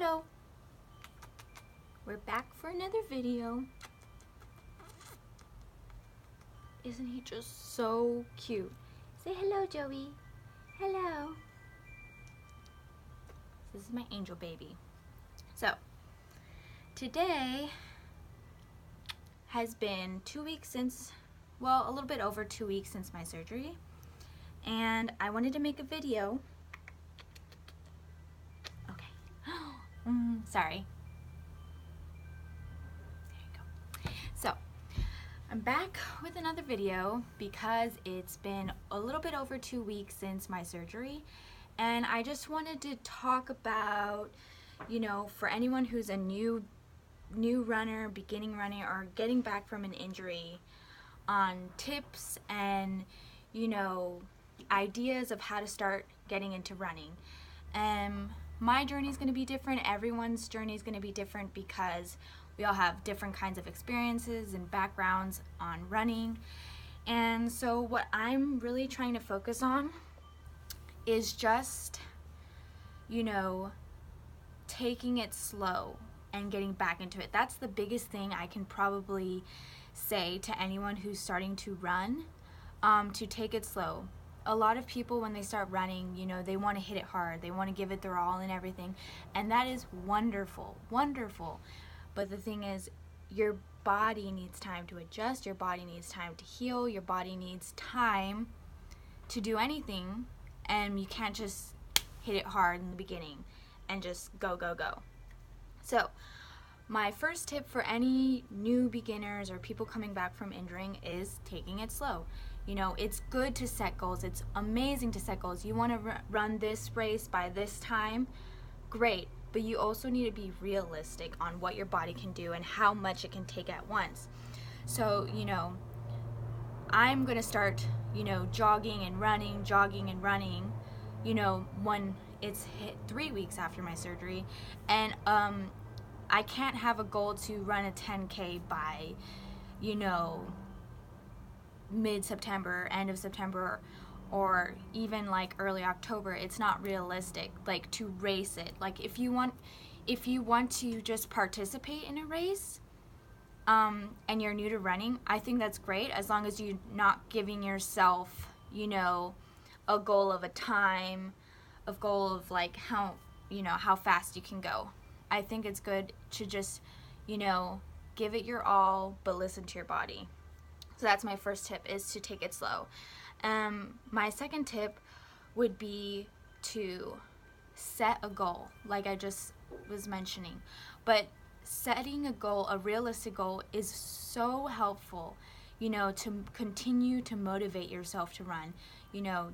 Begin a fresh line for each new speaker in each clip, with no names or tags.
Hello, we're back for another video. Isn't he just so cute? Say hello, Joey. Hello. This is my angel baby. So today has been 2 weeks since, well, a little bit over 2 weeks since my surgery, and I wanted to make a video. Sorry. There you go. So, I'm back with another video because it's been a little bit over 2 weeks since my surgery, and I just wanted to talk about, for anyone who's a new runner, beginning running, or getting back from an injury, on tips and, ideas of how to start getting into running. My journey is going to be different. Everyone's journey is going to be different because we all have different kinds of experiences and backgrounds on running. And so what I'm really trying to focus on is just, taking it slow and getting back into it. That's the biggest thing I can probably say to anyone who's starting to run, to take it slow. A lot of people, when they start running, they want to hit it hard. They want to give it their all and everything. And that is wonderful, wonderful. But the thing is, your body needs time to adjust. Your body needs time to heal. Your body needs time to do anything. And you can't just hit it hard in the beginning and just go, go, go. So, my first tip for any new beginners or people coming back from injuring is taking it slow. It's good to set goals. It's amazing to set goals. You want to run this race by this time, great. But you also need to be realistic on what your body can do and how much it can take at once. So, I'm going to start, jogging and running, when it's hit 3 weeks after my surgery. And I can't have a goal to run a 10K by, mid-September, end of September, or even like early October. It's not realistic, like, to race it. Like, if you want to just participate in a race, and you're new to running, I think that's great, as long as you're not giving yourself, a goal of a time, a goal of like how fast you can go. I think it's good to just, give it your all, but listen to your body. So that's my first tip, is to take it slow. My second tip would be to set a goal, like I just was mentioning. But setting a goal, a realistic goal, is so helpful, to continue to motivate yourself to run.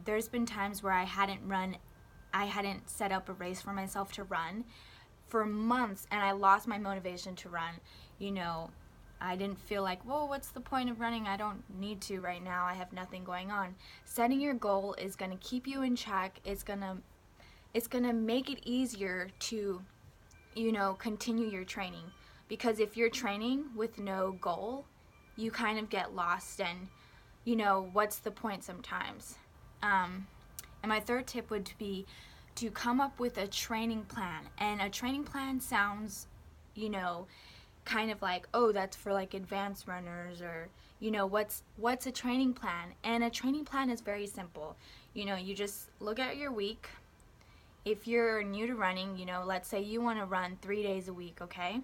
There's been times where I hadn't set up a race for myself to run for months, and I lost my motivation to run. I didn't feel like, whoa, what's the point of running? I don't need to right now. I have nothing going on. Setting your goal is going to keep you in check. It's going to make it easier to, continue your training. Because if you're training with no goal, you kind of get lost, and, what's the point sometimes? And my third tip would be to come up with a training plan. And a training plan sounds, kind of like, oh, that's for like advanced runners, or what's a training plan? And a training plan is very simple. You just look at your week. If you're new to running, let's say you want to run 3 days a week, okay,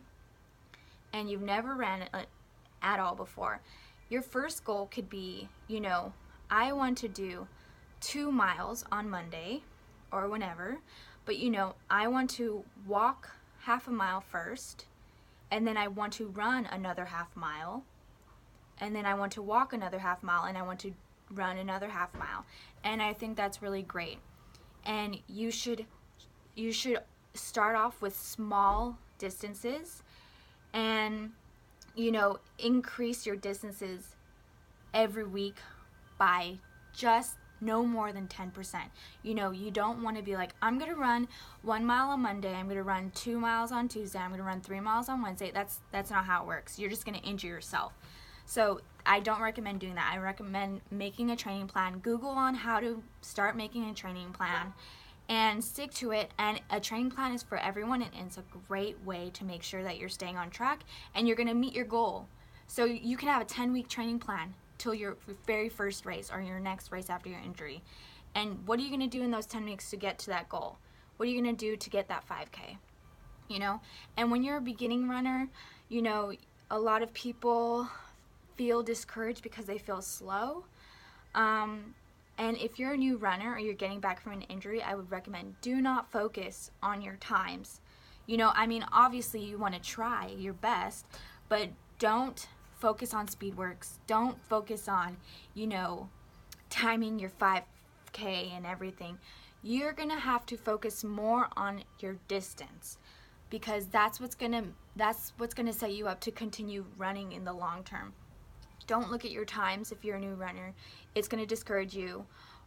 and you've never ran at all before, your first goal could be, I want to do 2 miles on Monday or whenever, but I want to walk half a mile first, and then I want to run another half mile, and then I want to walk another half mile, and I want to run another half mile. And I think that's really great. And you should start off with small distances, and increase your distances every week by just no more than 10%. You don't want to be like, I'm going to run 1 mile on Monday, I'm going to run 2 miles on Tuesday, I'm going to run 3 miles on Wednesday. That's not how it works. You're just going to injure yourself. So I don't recommend doing that. I recommend making a training plan. Google on how to start making a training plan, and stick to it. And a training plan is for everyone, and it's a great way to make sure that you're staying on track and you're going to meet your goal. So you can have a 10-week training plan till your very first race or your next race after your injury. And what are you going to do in those 10 weeks to get to that goal? What are you going to do to get that 5K? You know, and when you're a beginning runner, you know, a lot of people feel discouraged because they feel slow. And if you're a new runner or you're getting back from an injury, I would recommend do not focus on your times. You know, I mean, obviously you want to try your best, but don't focus on speed works. Don't focus on, you know, timing your 5K and everything. You're going to have to focus more on your distance, because that's what's going to set you up to continue running in the long term. Don't look at your times if you're a new runner. It's going to discourage you,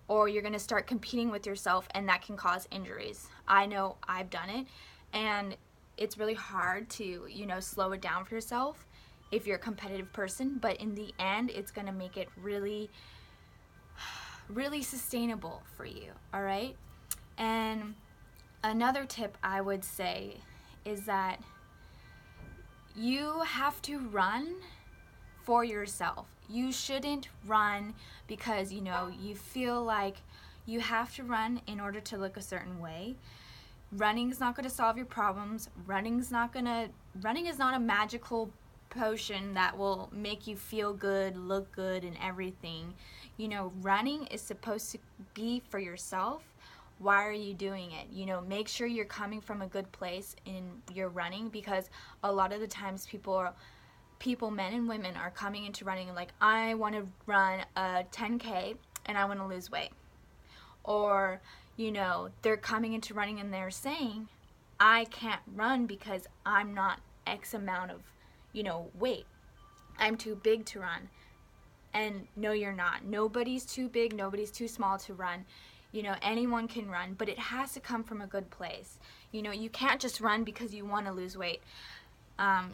or you're going to start competing with yourself, and that can cause injuries. I know I've done it, and it's really hard to, you know, slow it down for yourself if you're a competitive person, but in the end, it's going to make it really, really sustainable for you, all right? And another tip I would say is that you have to run for yourself. You shouldn't run because, you know, you feel like you have to run in order to look a certain way. Running is not going to solve your problems. Running is not a magical potion that will make you feel good, look good, and everything. You know, running is supposed to be for yourself. Why are you doing it? You know, make sure you're coming from a good place in your running, because a lot of the times people, men and women, are coming into running like, I want to run a 10K and I want to lose weight. Or, you know, they're coming into running and they're saying, I can't run because I'm not X amount of, you know, weight. I'm too big to run. And no, you're not. Nobody's too big, nobody's too small to run. You know, anyone can run, but it has to come from a good place. You know, you can't just run because you want to lose weight.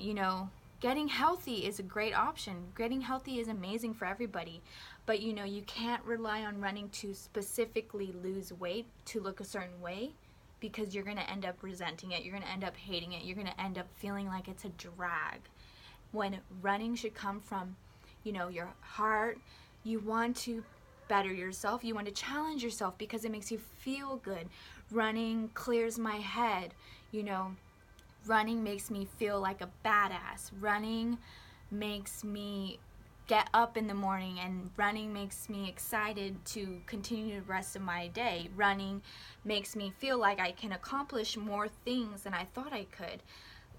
You know, getting healthy is a great option. Getting healthy is amazing for everybody. But, you know, you can't rely on running to specifically lose weight to look a certain way, because you're going to end up resenting it. You're going to end up hating it. You're going to end up feeling like it's a drag. When running should come from, you know, your heart. You want to better yourself. You want to challenge yourself because it makes you feel good. Running clears my head. You know, running makes me feel like a badass. Running makes me get up in the morning, and running makes me excited to continue the rest of my day. Running makes me feel like I can accomplish more things than I thought I could.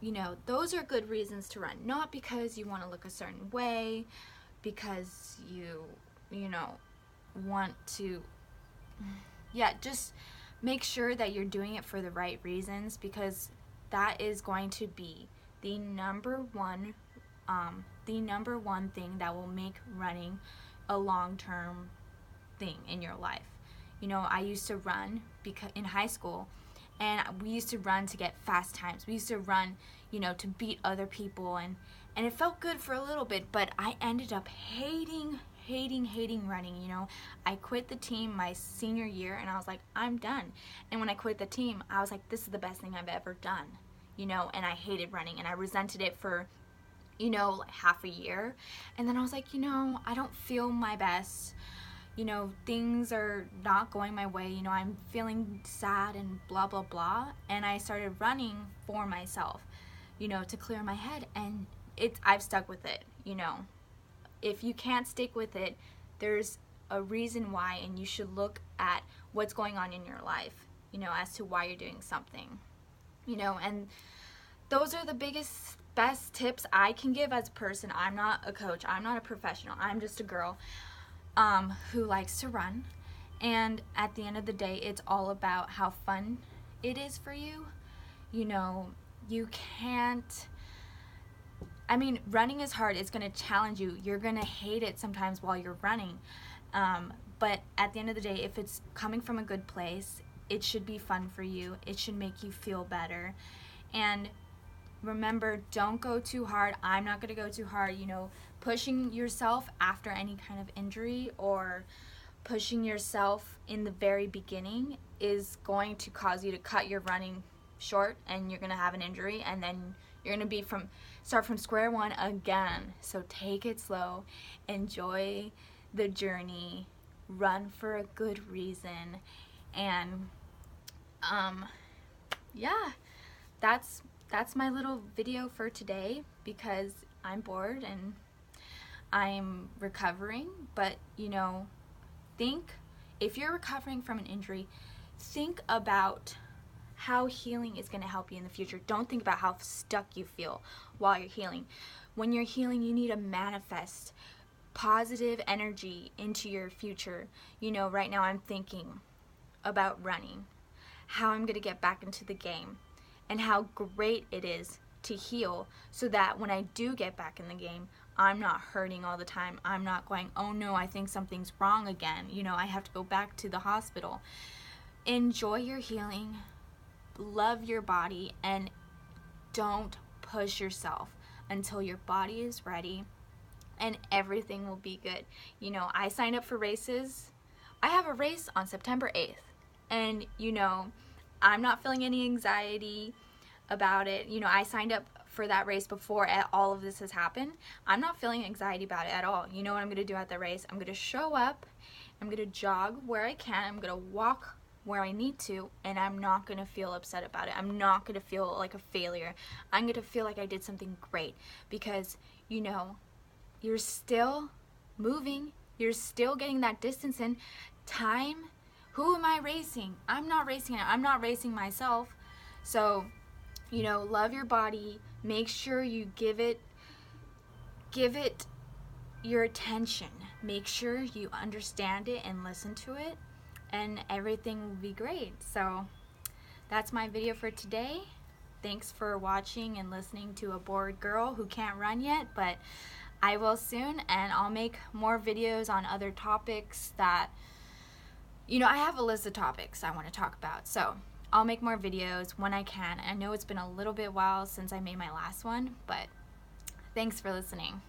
You know, those are good reasons to run. Not because you want to look a certain way, because you know, want to, yeah, just make sure that you're doing it for the right reasons, because that is going to be the number one thing that will make running a long-term thing in your life. You know, I used to run because in high school, and we used to run to get fast times. We used to run, you know, to beat other people, and it felt good for a little bit, but I ended up hating running. You know, I quit the team my senior year, and I was like, I'm done. And when I quit the team, I was like, this is the best thing I've ever done, you know, and I hated running, and I resented it for, you know, like half a year. And then I was like, you know, I don't feel my best. You know, things are not going my way. You know, I'm feeling sad and blah, blah, blah. And I started running for myself, you know, to clear my head. And I've stuck with it, you know. If you can't stick with it, there's a reason why, and you should look at what's going on in your life, you know, as to why you're doing something, you know. And those are the best tips I can give as a person. I'm not a coach. I'm not a professional. I'm just a girl who likes to run. And at the end of the day, it's all about how fun it is for you. You know, you can't, I mean, running is hard. It's going to challenge you. You're going to hate it sometimes while you're running. But at the end of the day, if it's coming from a good place, it should be fun for you. It should make you feel better. And remember, don't go too hard. I'm not going to go too hard. You know, pushing yourself after any kind of injury or pushing yourself in the very beginning is going to cause you to cut your running short, and you're going to have an injury, and then you're going to start from square one again. So take it slow, enjoy the journey, run for a good reason, and yeah, that's my little video for today, because I'm bored and I'm recovering. But you know, if you're recovering from an injury, think about how healing is going to help you in the future. Don't think about how stuck you feel while you're healing. When you're healing, you need to manifest positive energy into your future. You know, right now I'm thinking about running, how I'm going to get back into the game, and how great it is to heal, so that when I do get back in the game, I'm not hurting all the time. I'm not going, oh no, I think something's wrong again. You know, I have to go back to the hospital. Enjoy your healing, love your body, and don't push yourself until your body is ready, and everything will be good. You know, I signed up for races. I have a race on September 8th, and you know, I'm not feeling any anxiety about it. You know, I signed up for that race before all of this has happened. I'm not feeling anxiety about it at all. You know what I'm going to do at the race? I'm going to show up, I'm going to jog where I can, I'm going to walk where I need to, and I'm not going to feel upset about it. I'm not going to feel like a failure. I'm going to feel like I did something great, because you know, you're still moving, you're still getting that distance in time. Who am I racing? I'm not racing it. I'm not racing myself. So, you know, love your body. Make sure you give it your attention. Make sure you understand it and listen to it, and everything will be great. So that's my video for today. Thanks for watching and listening to a bored girl who can't run yet, but I will soon, and I'll make more videos on other topics that, you know, I have a list of topics I want to talk about. So I'll make more videos when I can. I know it's been a little bit while since I made my last one, but thanks for listening.